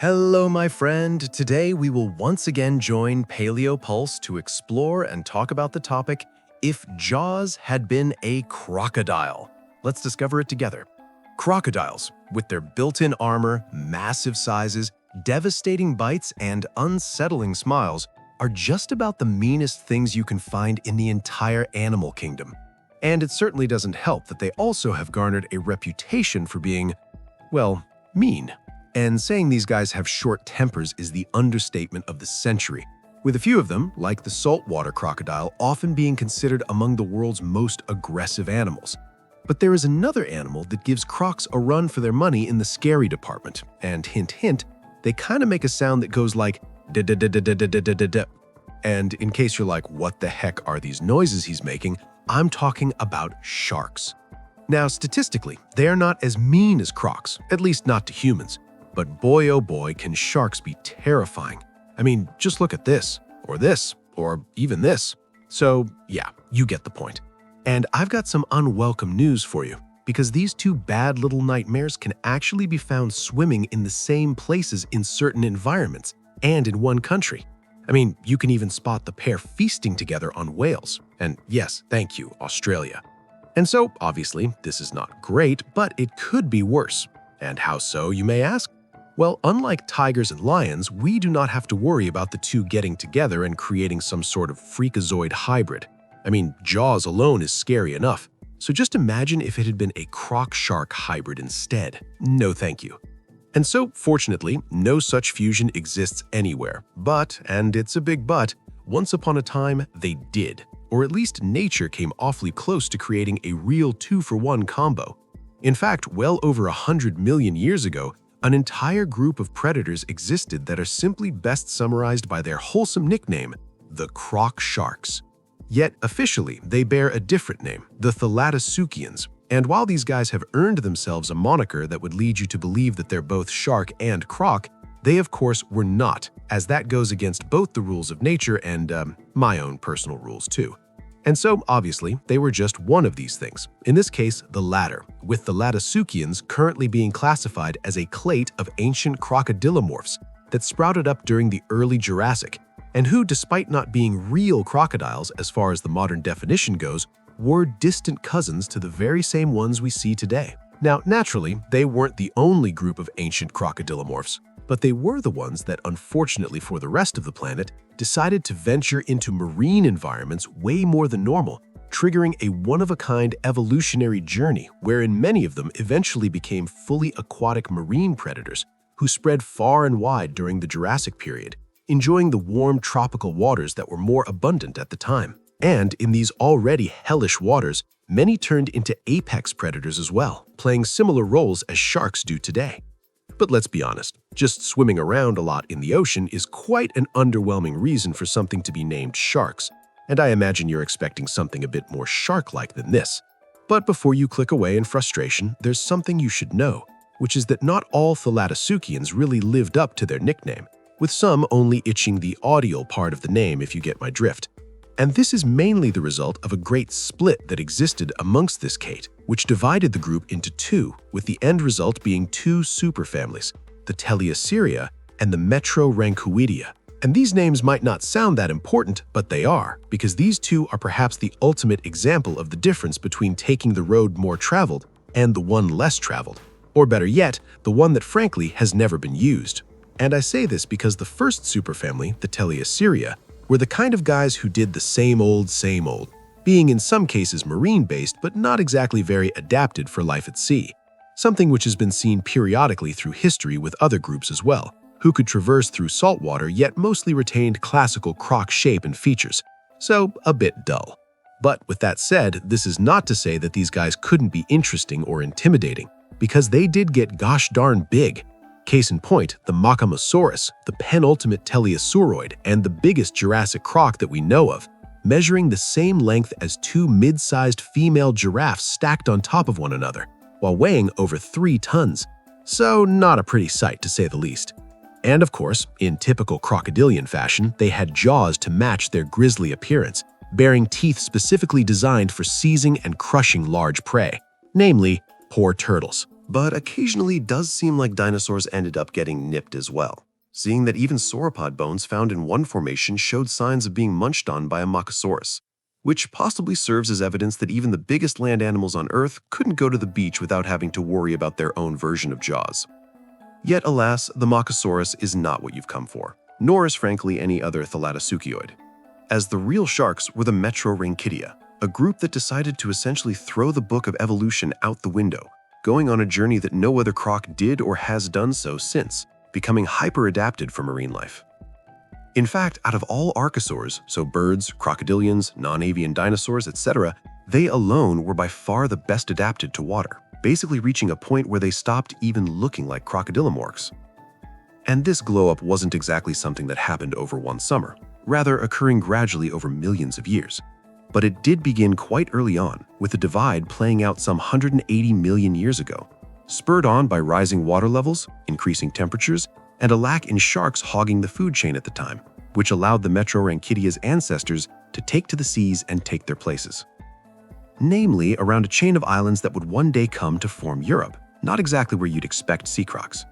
Hello, my friend. Today we will once again join PaleoPulse to explore and talk about the topic, if Jaws had been a crocodile. Let's discover it together. Crocodiles, with their built-in armor, massive sizes, devastating bites, and unsettling smiles, are just about the meanest things you can find in the entire animal kingdom. And it certainly doesn't help that they also have garnered a reputation for being, well, mean. And saying these guys have short tempers is the understatement of the century, with a few of them, like the saltwater crocodile, often being considered among the world's most aggressive animals. But there is another animal that gives crocs a run for their money in the scary department, and hint hint, they kind of make a sound that goes like da-da-da-da-da-da-da-da. And in case you're like, what the heck are these noises he's making, I'm talking about sharks. Now, statistically, they are not as mean as crocs, at least not to humans. But boy, oh boy, can sharks be terrifying. I mean, just look at this, or even this. So yeah, you get the point. And I've got some unwelcome news for you, because these two bad little nightmares can actually be found swimming in the same places in certain environments and in one country. I mean, you can even spot the pair feasting together on whales. And yes, thank you, Australia. And so, obviously, this is not great, but it could be worse. And how so, you may ask? Well, unlike tigers and lions, we do not have to worry about the two getting together and creating some sort of freakazoid hybrid. I mean, Jaws alone is scary enough. So just imagine if it had been a croc-shark hybrid instead. No thank you. And so, fortunately, no such fusion exists anywhere. But, and it's a big but, once upon a time, they did. Or at least nature came awfully close to creating a real two-for-one combo. In fact, well over 100 million years ago, an entire group of predators existed that are simply best summarized by their wholesome nickname, the croc sharks. Yet, officially, they bear a different name, the thalattosuchians. And while these guys have earned themselves a moniker that would lead you to believe that they're both shark and croc, they of course were not, as that goes against both the rules of nature and, my own personal rules too. And so, obviously, they were just one of these things, in this case, the latter, with the thalattosuchians currently being classified as a clade of ancient crocodilomorphs that sprouted up during the early Jurassic, and who, despite not being real crocodiles as far as the modern definition goes, were distant cousins to the very same ones we see today. Now, naturally, they weren't the only group of ancient crocodilomorphs, but they were the ones that, unfortunately for the rest of the planet, decided to venture into marine environments way more than normal, triggering a one-of-a-kind evolutionary journey wherein many of them eventually became fully aquatic marine predators who spread far and wide during the Jurassic period, enjoying the warm tropical waters that were more abundant at the time. And in these already hellish waters, many turned into apex predators as well, playing similar roles as sharks do today. But let's be honest, just swimming around a lot in the ocean is quite an underwhelming reason for something to be named sharks, and I imagine you're expecting something a bit more shark-like than this. But before you click away in frustration, there's something you should know, which is that not all thalattosuchians really lived up to their nickname, with some only itching the audial part of the name if you get my drift. And this is mainly the result of a great split that existed amongst this clade, which divided the group into two, with the end result being two superfamilies, the Teleoceria and the Metrorancuidia. And these names might not sound that important, but they are, because these two are perhaps the ultimate example of the difference between taking the road more traveled and the one less traveled, or better yet, the one that frankly has never been used. And I say this because the first superfamily, the Teleoceria, were the kind of guys who did the same old, being in some cases marine-based but not exactly very adapted for life at sea, something which has been seen periodically through history with other groups as well, who could traverse through saltwater yet mostly retained classical croc shape and features, so a bit dull. But with that said, this is not to say that these guys couldn't be interesting or intimidating, because they did get gosh darn big. Case in point, the Machimosaurus, the penultimate teleosauroid and the biggest Jurassic croc that we know of, measuring the same length as two mid-sized female giraffes stacked on top of one another, while weighing over 3 tons. So not a pretty sight to say the least. And of course, in typical crocodilian fashion, they had jaws to match their grisly appearance, bearing teeth specifically designed for seizing and crushing large prey, namely poor turtles. But occasionally does seem like dinosaurs ended up getting nipped as well, seeing that even sauropod bones found in one formation showed signs of being munched on by a Machimosaurus, which possibly serves as evidence that even the biggest land animals on Earth couldn't go to the beach without having to worry about their own version of Jaws. Yet alas, the Machimosaurus is not what you've come for, nor is frankly any other thalattosuchioid, as the real sharks were the Metrorhynchidae, a group that decided to essentially throw the book of evolution out the window, going on a journey that no other croc did or has done so since, becoming hyper-adapted for marine life. In fact, out of all archosaurs, so birds, crocodilians, non-avian dinosaurs, etc., they alone were by far the best adapted to water, basically reaching a point where they stopped even looking like crocodilomorphs. And this glow-up wasn't exactly something that happened over one summer, rather occurring gradually over millions of years. But it did begin quite early on, with the divide playing out some 180 million years ago, spurred on by rising water levels, increasing temperatures, and a lack in sharks hogging the food chain at the time, which allowed the Metrorhynchidae's ancestors to take to the seas and take their places. Namely, around a chain of islands that would one day come to form Europe, not exactly where you'd expect sea crocs.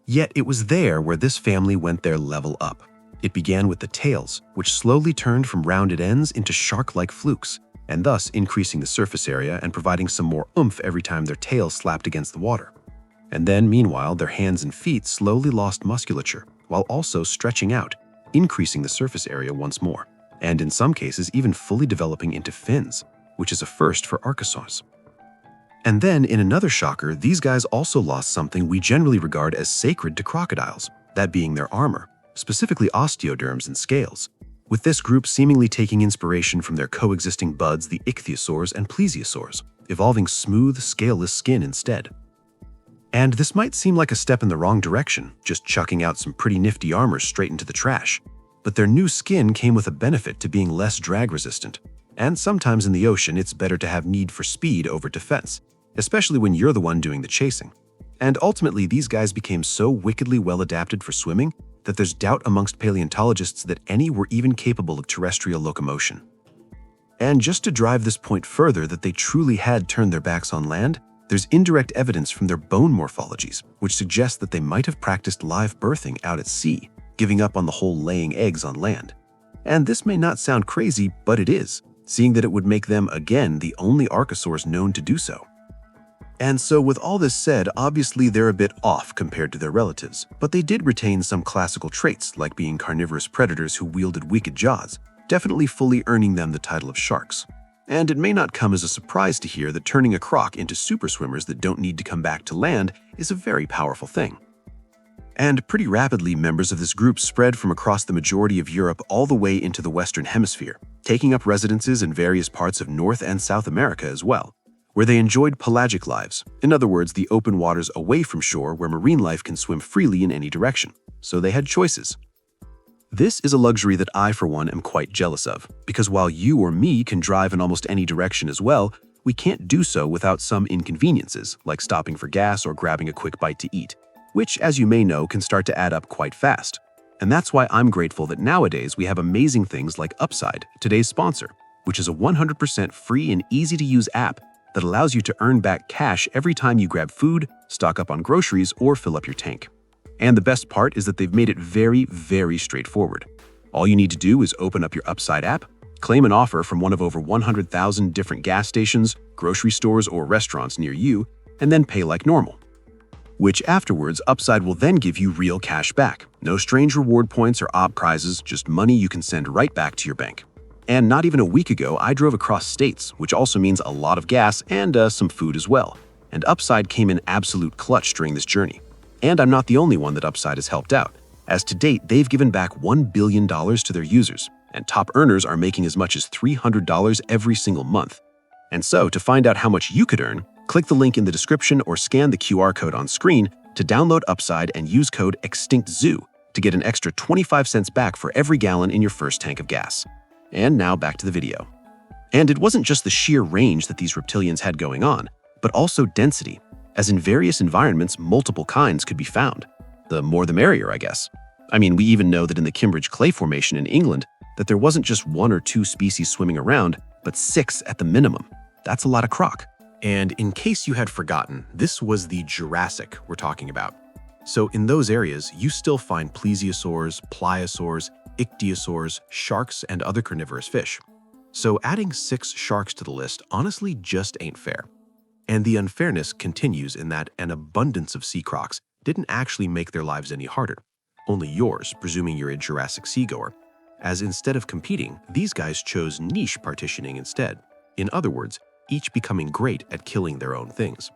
Yet it was there where this family went their level up. It began with the tails, which slowly turned from rounded ends into shark-like flukes, and thus increasing the surface area and providing some more oomph every time their tails slapped against the water. And then, meanwhile, their hands and feet slowly lost musculature, while also stretching out, increasing the surface area once more, and in some cases even fully developing into fins, which is a first for archosaurs. And then, in another shocker, these guys also lost something we generally regard as sacred to crocodiles, that being their armor, specifically osteoderms and scales, with this group seemingly taking inspiration from their coexisting buds, the ichthyosaurs and plesiosaurs, evolving smooth, scaleless skin instead. And this might seem like a step in the wrong direction, just chucking out some pretty nifty armor straight into the trash, but their new skin came with a benefit to being less drag-resistant, and sometimes in the ocean it's better to have need for speed over defense, especially when you're the one doing the chasing. And ultimately, these guys became so wickedly well adapted for swimming that there's doubt amongst paleontologists that any were even capable of terrestrial locomotion. And just to drive this point further that they truly had turned their backs on land, there's indirect evidence from their bone morphologies, which suggests that they might have practiced live birthing out at sea, giving up on the whole laying eggs on land. And this may not sound crazy, but it is, seeing that it would make them, again, the only archosaurs known to do so. And so with all this said, obviously they're a bit off compared to their relatives, but they did retain some classical traits like being carnivorous predators who wielded wicked jaws, definitely fully earning them the title of sharks. And it may not come as a surprise to hear that turning a croc into super swimmers that don't need to come back to land is a very powerful thing. And pretty rapidly, members of this group spread from across the majority of Europe all the way into the Western Hemisphere, taking up residences in various parts of North and South America as well, where they enjoyed pelagic lives, in other words, the open waters away from shore where marine life can swim freely in any direction, so they had choices. This is a luxury that I, for one, am quite jealous of, because while you or me can drive in almost any direction as well, we can't do so without some inconveniences, like stopping for gas or grabbing a quick bite to eat, which, as you may know, can start to add up quite fast. And that's why I'm grateful that nowadays we have amazing things like Upside, today's sponsor, which is a 100% free and easy-to-use app that allows you to earn back cash every time you grab food, stock up on groceries, or fill up your tank. And the best part is that they've made it very, very straightforward. All you need to do is open up your Upside app, claim an offer from one of over 100,000 different gas stations, grocery stores, or restaurants near you, and then pay like normal. Which afterwards, Upside will then give you real cash back. No strange reward points or op prizes, just money you can send right back to your bank. And not even a week ago, I drove across states, which also means a lot of gas and some food as well. And Upside came in absolute clutch during this journey. And I'm not the only one that Upside has helped out, as to date they've given back $1 billion to their users, and top earners are making as much as $300 every single month. And so, to find out how much you could earn, click the link in the description or scan the QR code on screen to download Upside and use code EXTINCTZOO to get an extra 25 cents back for every gallon in your first tank of gas. And now back to the video. And it wasn't just the sheer range that these reptilians had going on, but also density, as in various environments multiple kinds could be found. The more the merrier, I guess. I mean, we even know that in the Kimbridge Clay Formation in England, that there wasn't just 1 or 2 species swimming around, but 6 at the minimum. That's a lot of croc. And in case you had forgotten, this was the Jurassic we're talking about. So in those areas, you still find plesiosaurs, plesiosaurs, ichthyosaurs, sharks, and other carnivorous fish. So adding 6 sharks to the list honestly just ain't fair. And the unfairness continues in that an abundance of sea crocs didn't actually make their lives any harder. Only yours, presuming you're a Jurassic seagoer. As instead of competing, these guys chose niche partitioning instead. In other words, each becoming great at killing their own things.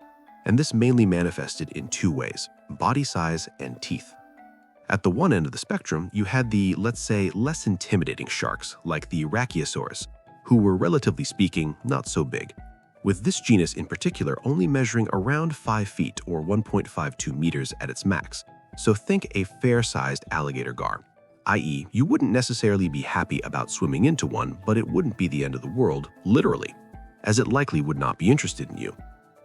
And this mainly manifested in 2 ways: body size and teeth. At the one end of the spectrum, you had the, let's say, less intimidating sharks, like the Brachiosaurus, who were, relatively speaking, not so big, with this genus in particular only measuring around 5 feet or 1.52 meters at its max. So think a fair-sized alligator gar, i.e., you wouldn't necessarily be happy about swimming into one, but it wouldn't be the end of the world, literally, as it likely would not be interested in you.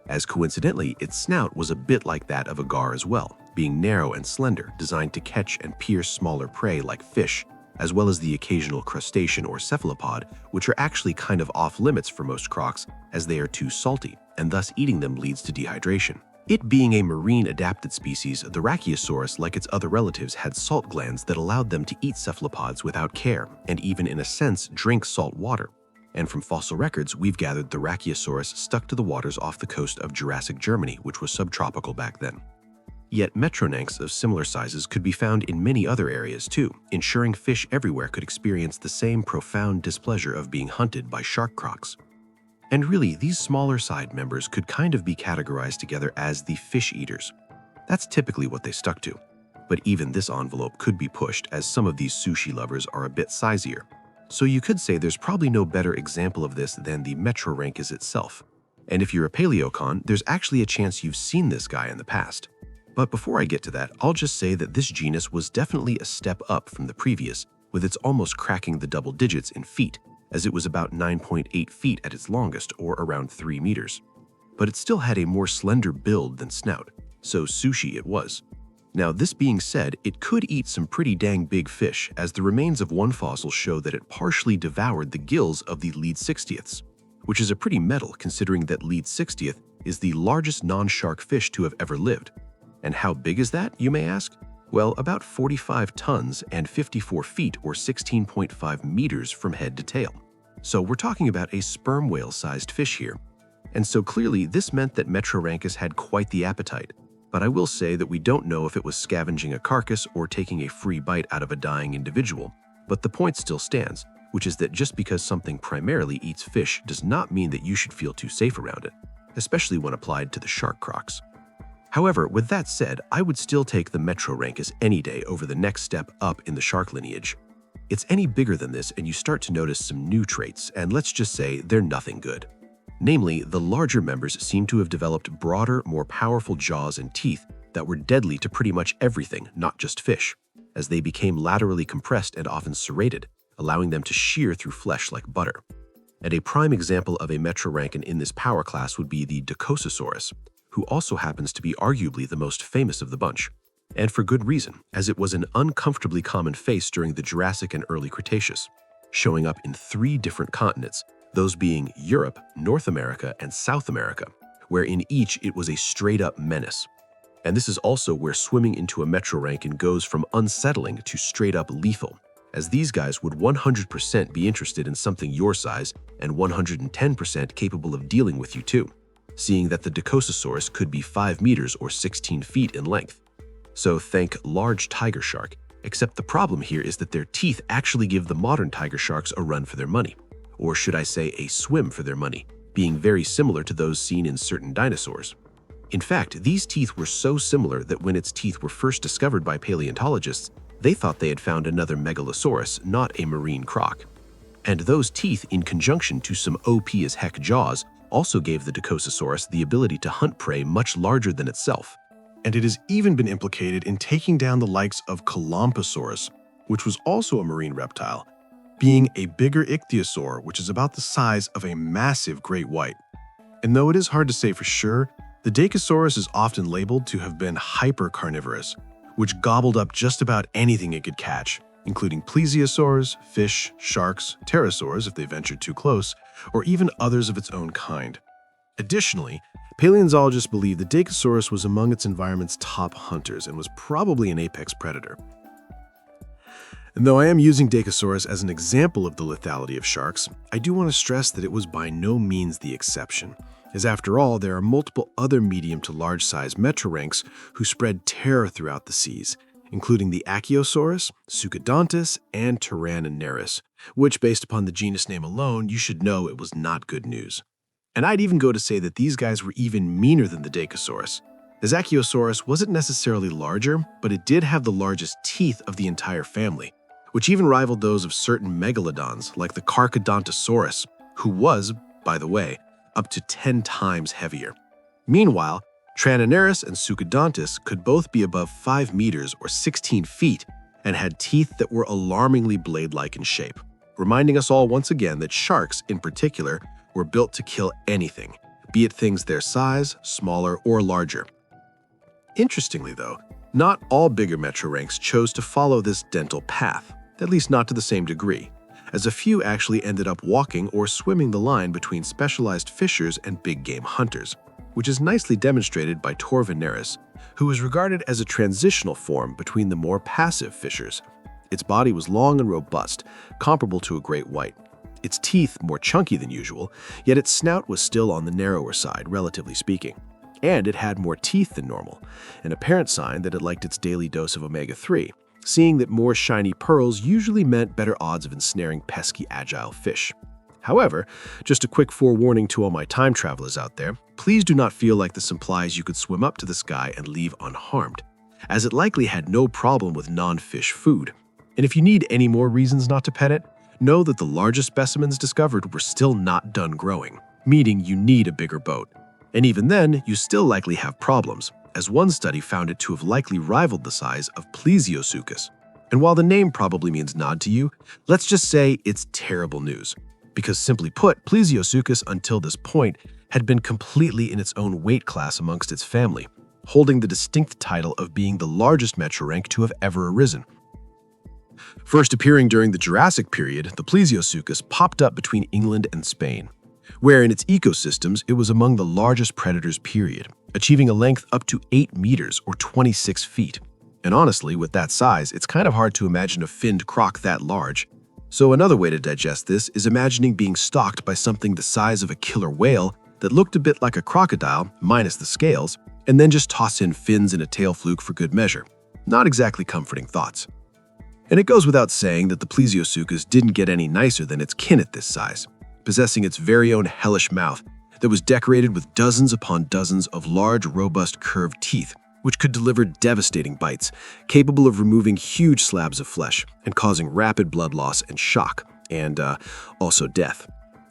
As coincidentally, its snout was a bit like that of a gar as well, being narrow and slender, designed to catch and pierce smaller prey like fish, as well as the occasional crustacean or cephalopod, which are actually kind of off-limits for most crocs as they are too salty, and thus eating them leads to dehydration. It being a marine-adapted species, the Brachiosaurus, like its other relatives, had salt glands that allowed them to eat cephalopods without care, and even in a sense drink salt water. And from fossil records, we've gathered the Brachiosaurus stuck to the waters off the coast of Jurassic Germany, which was subtropical back then. Yet metronanx of similar sizes could be found in many other areas too, ensuring fish everywhere could experience the same profound displeasure of being hunted by shark crocs. And really, these smaller side members could kind of be categorized together as the fish eaters. That's typically what they stuck to. But even this envelope could be pushed, as some of these sushi lovers are a bit sizier. So you could say there's probably no better example of this than the Metrorhynchus itself. And if you're a paleocon, there's actually a chance you've seen this guy in the past. But before I get to that, I'll just say that this genus was definitely a step up from the previous, with its almost cracking the double digits in feet, as it was about 9.8 feet at its longest, or around 3 meters. But it still had a more slender build than snout, so sushi it was. Now, this being said, it could eat some pretty dang big fish, as the remains of one fossil show that it partially devoured the gills of the lead 60ths, which is a pretty metal considering that lead 60th is the largest non-shark fish to have ever lived. And how big is that, you may ask? Well, about 45 tons and 54 feet or 16.5 meters from head to tail. So we're talking about a sperm whale-sized fish here. And so clearly this meant that Metrorhynchus had quite the appetite. But I will say that we don't know if it was scavenging a carcass or taking a free bite out of a dying individual. But the point still stands, which is that just because something primarily eats fish does not mean that you should feel too safe around it, especially when applied to the shark crocs. However, with that said, I would still take the Metrorhynchus any day over the next step up in the shark lineage. It's any bigger than this and you start to notice some new traits, and let's just say they're nothing good. Namely, the larger members seem to have developed broader, more powerful jaws and teeth that were deadly to pretty much everything, not just fish, as they became laterally compressed and often serrated, allowing them to shear through flesh like butter. And a prime example of a Metrorhynchus in this power class would be the Dacosaurus, who also happens to be arguably the most famous of the bunch. And for good reason, as it was an uncomfortably common face during the Jurassic and early Cretaceous, showing up in 3 different continents, those being Europe, North America, and South America, where in each it was a straight-up menace. And this is also where swimming into a Metrorhynchus goes from unsettling to straight-up lethal, as these guys would 100% be interested in something your size and 110% capable of dealing with you too, seeing that the Dacosaurus could be 5 meters or 16 feet in length. So think large tiger shark, except the problem here is that their teeth actually give the modern tiger sharks a run for their money. Or should I say a swim for their money, being very similar to those seen in certain dinosaurs. In fact, these teeth were so similar that when its teeth were first discovered by paleontologists, they thought they had found another megalosaurus, not a marine croc. And those teeth, in conjunction to some OP as heck jaws, also gave the Dacosaurus the ability to hunt prey much larger than itself. And it has even been implicated in taking down the likes of Columbosaurus, which was also a marine reptile, being a bigger ichthyosaur, which is about the size of a massive great white. And though it is hard to say for sure, the Dacosaurus is often labeled to have been hypercarnivorous, which gobbled up just about anything it could catch, including plesiosaurs, fish, sharks, pterosaurs if they ventured too close, or even others of its own kind. Additionally, paleontologists believe the Dacosaurus was among its environment's top hunters and was probably an apex predator. And though I am using Dacosaurus as an example of the lethality of sharks, I do want to stress that it was by no means the exception, as after all, there are multiple other medium to large-sized metroranks who spread terror throughout the seas, including the ichthyosaurs, Suchodontus, and Tyrannosaurus, which, based upon the genus name alone, you should know it was not good news. And I'd even go to say that these guys were even meaner than the Dacosaurus. The Ichthyosaurus wasn't necessarily larger, but it did have the largest teeth of the entire family, which even rivaled those of certain megalodons like the Crocodilomorphs, who was, by the way, up to 10 times heavier. Meanwhile, Tyrannosaurus and Suchodontus could both be above 5 meters or 16 feet and had teeth that were alarmingly blade-like in shape, reminding us all once again that sharks, in particular, were built to kill anything, be it things their size, smaller, or larger. Interestingly, though, not all bigger metroranks chose to follow this dental path, at least not to the same degree, as a few actually ended up walking or swimming the line between specialized fishers and big game hunters, which is nicely demonstrated by Torvenaris, who is regarded as a transitional form between the more passive fishers. Its body was long and robust, comparable to a great white. Its teeth more chunky than usual, yet its snout was still on the narrower side, relatively speaking. And it had more teeth than normal, an apparent sign that it liked its daily dose of omega-3, seeing that more shiny pearls usually meant better odds of ensnaring pesky agile fish. However, just a quick forewarning to all my time travelers out there, please do not feel like this implies you could swim up to the sky and leave unharmed, as it likely had no problem with non-fish food. And if you need any more reasons not to pet it, know that the largest specimens discovered were still not done growing, meaning you need a bigger boat. And even then, you still likely have problems, as one study found it to have likely rivaled the size of Plesiosuchus. And while the name probably means nod to you, let's just say it's terrible news. Because simply put, Plesiosuchus until this point had been completely in its own weight class amongst its family, holding the distinct title of being the largest metrorank to have ever arisen. First appearing during the Jurassic period, the Plesiosuchus popped up between England and Spain, where in its ecosystems it was among the largest predators period, achieving a length up to 8 meters or 26 feet. And honestly, with that size, it's kind of hard to imagine a finned croc that large. So another way to digest this is imagining being stalked by something the size of a killer whale that looked a bit like a crocodile, minus the scales, and then just toss in fins and a tail fluke for good measure. Not exactly comforting thoughts. And it goes without saying that the Plesiosuchus didn't get any nicer than its kin at this size, possessing its very own hellish mouth that was decorated with dozens upon dozens of large, robust, curved teeth, which could deliver devastating bites, capable of removing huge slabs of flesh and causing rapid blood loss and shock, and also death.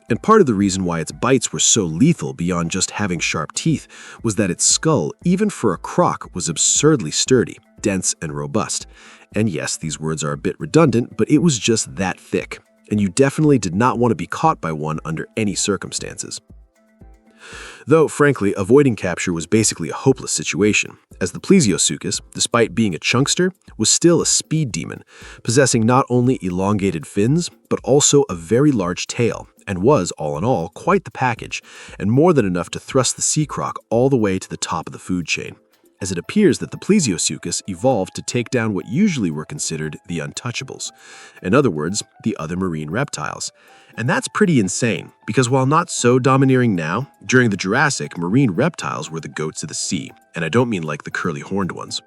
And part of the reason why its bites were so lethal beyond just having sharp teeth was that its skull, even for a croc, was absurdly sturdy, dense, and robust. And yes, these words are a bit redundant, but it was just that thick, and you definitely did not want to be caught by one under any circumstances. Though, frankly, avoiding capture was basically a hopeless situation, as the Plesiosuchus, despite being a chunkster, was still a speed demon, possessing not only elongated fins, but also a very large tail, and was, all in all, quite the package, and more than enough to thrust the sea croc all the way to the top of the food chain, as it appears that the Plesiosuchus evolved to take down what usually were considered the untouchables. In other words, the other marine reptiles. And that's pretty insane, because while not so domineering now, during the Jurassic, marine reptiles were the goats of the sea, and I don't mean like the curly-horned ones.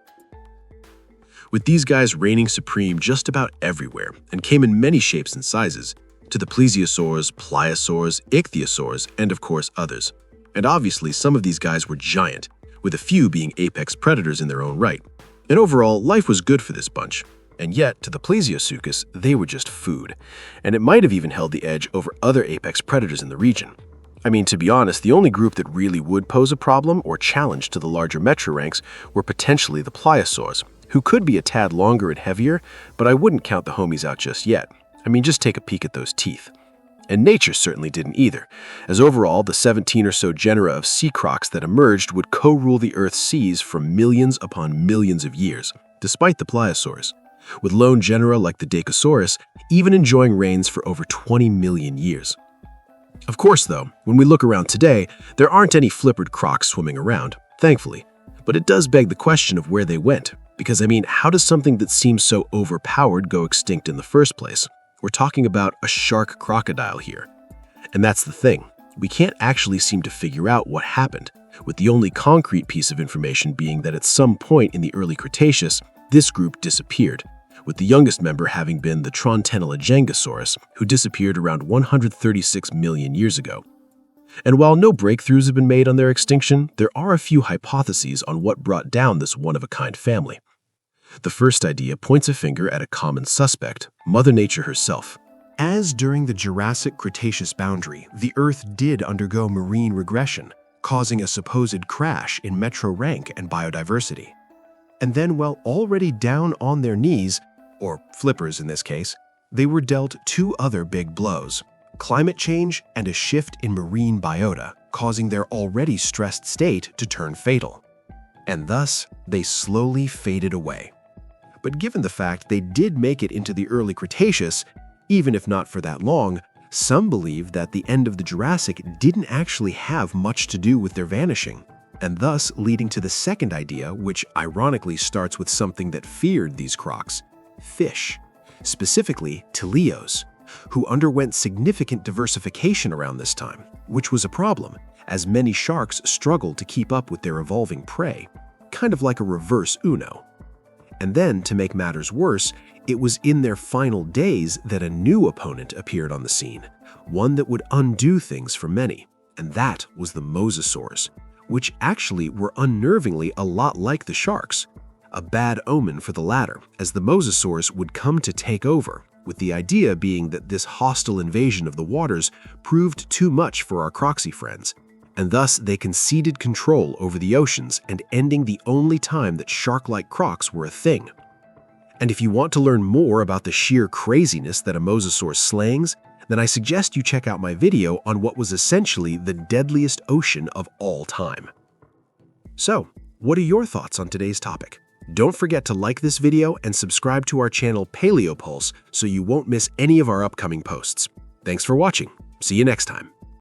With these guys reigning supreme just about everywhere, and came in many shapes and sizes, to the plesiosaurs, pliosaurs, ichthyosaurs, and of course others. And obviously some of these guys were giant, with a few being apex predators in their own right. And overall, life was good for this bunch. And yet, to the Plesiosuchus, they were just food, and it might have even held the edge over other apex predators in the region. I mean, to be honest, the only group that really would pose a problem or challenge to the larger metroranks were potentially the pliosaurs, who could be a tad longer and heavier, but I wouldn't count the homies out just yet. I mean, just take a peek at those teeth. And nature certainly didn't either, as overall, the 17 or so genera of sea crocs that emerged would co-rule the Earth's seas for millions upon millions of years, despite the pliosaurs, with lone genera like the Dacosaurus even enjoying reigns for over 20 million years. Of course, though, when we look around today, there aren't any flippered crocs swimming around, thankfully. But it does beg the question of where they went, because how does something that seems so overpowered go extinct in the first place? We're talking about a shark crocodile here. And that's the thing, we can't actually seem to figure out what happened, with the only concrete piece of information being that at some point in the early Cretaceous, this group disappeared, with the youngest member having been the Dacosaurus, who disappeared around 136 million years ago. And while no breakthroughs have been made on their extinction, there are a few hypotheses on what brought down this one-of-a-kind family. The first idea points a finger at a common suspect, Mother Nature herself. As during the Jurassic-Cretaceous boundary, the Earth did undergo marine regression, causing a supposed crash in metro-rank and biodiversity. And then, while already down on their knees, or flippers in this case, they were dealt two other big blows: climate change and a shift in marine biota, causing their already stressed state to turn fatal. And thus, they slowly faded away. But given the fact they did make it into the early Cretaceous, even if not for that long, some believe that the end of the Jurassic didn't actually have much to do with their vanishing, and thus leading to the second idea, which ironically starts with something that feared these crocs: fish, specifically teleos, who underwent significant diversification around this time, which was a problem, as many sharks struggled to keep up with their evolving prey, kind of like a reverse Uno. And then, to make matters worse, it was in their final days that a new opponent appeared on the scene, one that would undo things for many, and that was the mosasaurs, which actually were unnervingly a lot like the sharks. A bad omen for the latter, as the mosasaurs would come to take over, with the idea being that this hostile invasion of the waters proved too much for our croxy friends, and thus they conceded control over the oceans and ending the only time that shark-like crocs were a thing. And if you want to learn more about the sheer craziness that a mosasaur slangs, then I suggest you check out my video on what was essentially the deadliest ocean of all time. So, what are your thoughts on today's topic? Don't forget to like this video and subscribe to our channel PaleoPulse so you won't miss any of our upcoming posts. Thanks for watching. See you next time.